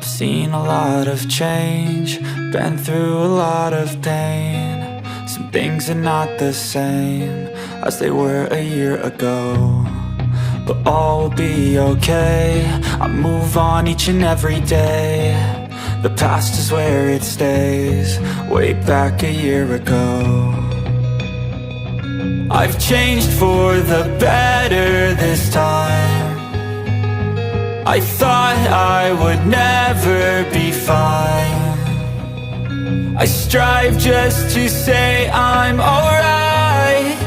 I've seen a lot of change, been through a lot of pain. Some things are not the same as they were a year ago, but all will be okay. I move on each and every day. The past is where it stays, way back a year ago. I've changed for the better this time. I thought I would never be fine. I strive just to say I'm alright,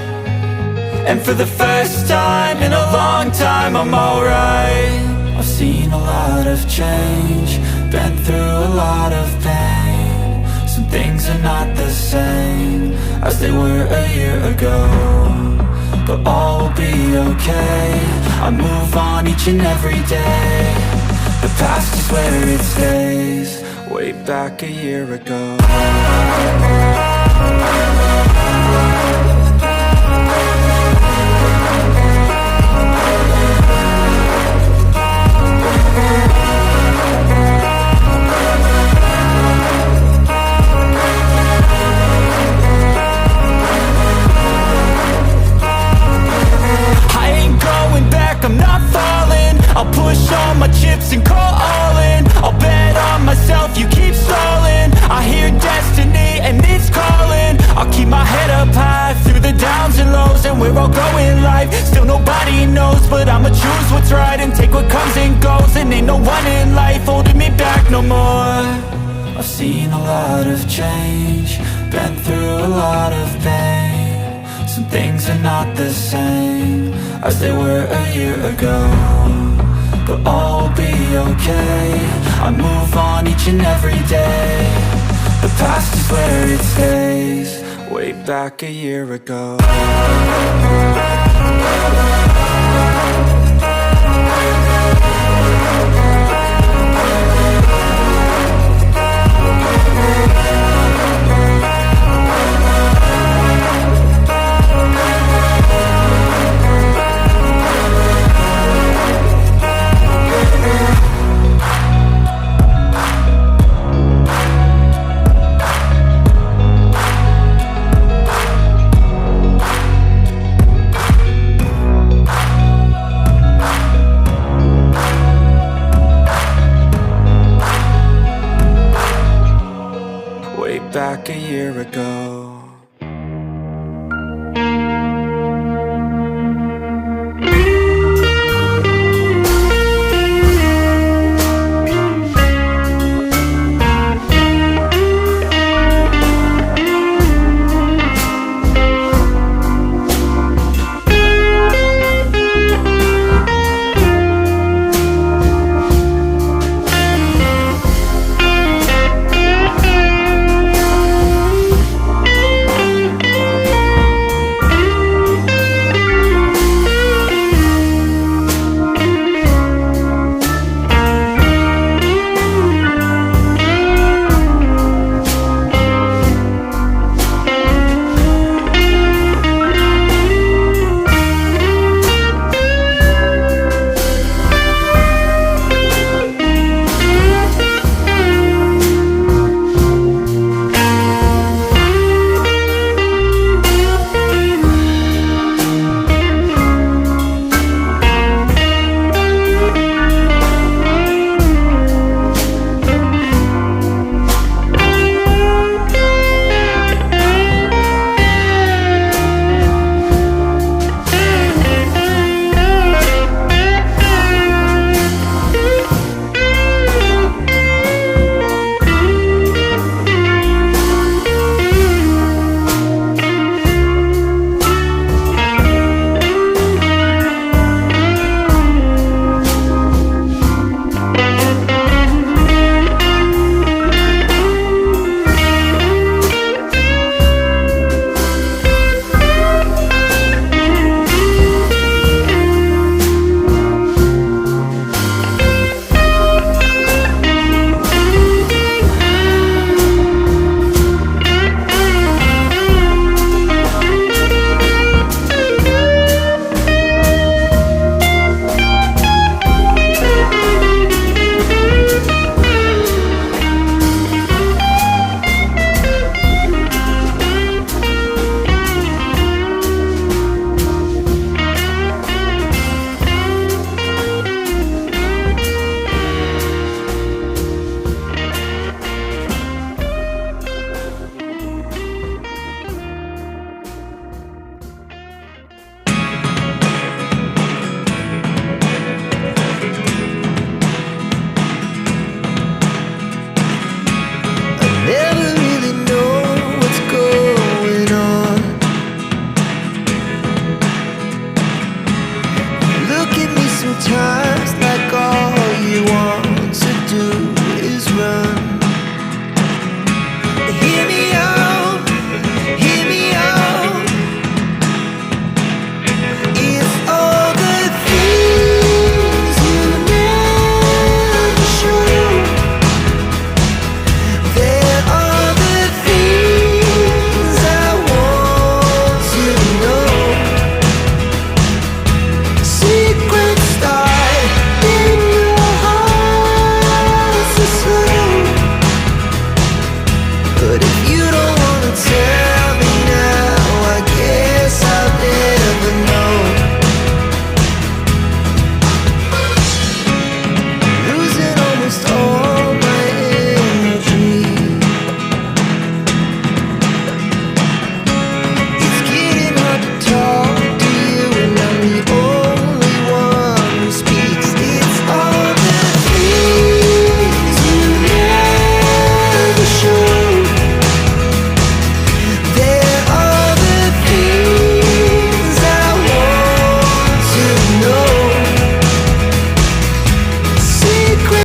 and for the first time in a long time I'm alright. I've seen a lot of change, been through a lot of pain. Some things are not the same as they were a year ago, but all will be okay. I move on each and every day. The past is where it stays, way back a year ago. I'm not falling, I'll push all my chips and call all in. I'll bet on myself, you keep stalling. I hear destiny and it's calling. I'll keep my head up high through the downs and lows, and we're all going life. Still nobody knows, but I'ma choose what's right and take what comes and goes. And ain't no one in life holding me back no more. I've seen a lot of change, been through a lot of pain. Some things are not the same as they were a year ago, but all will be okay. I move on each and every day. The past is where it stays, way back a year ago. Back a year ago.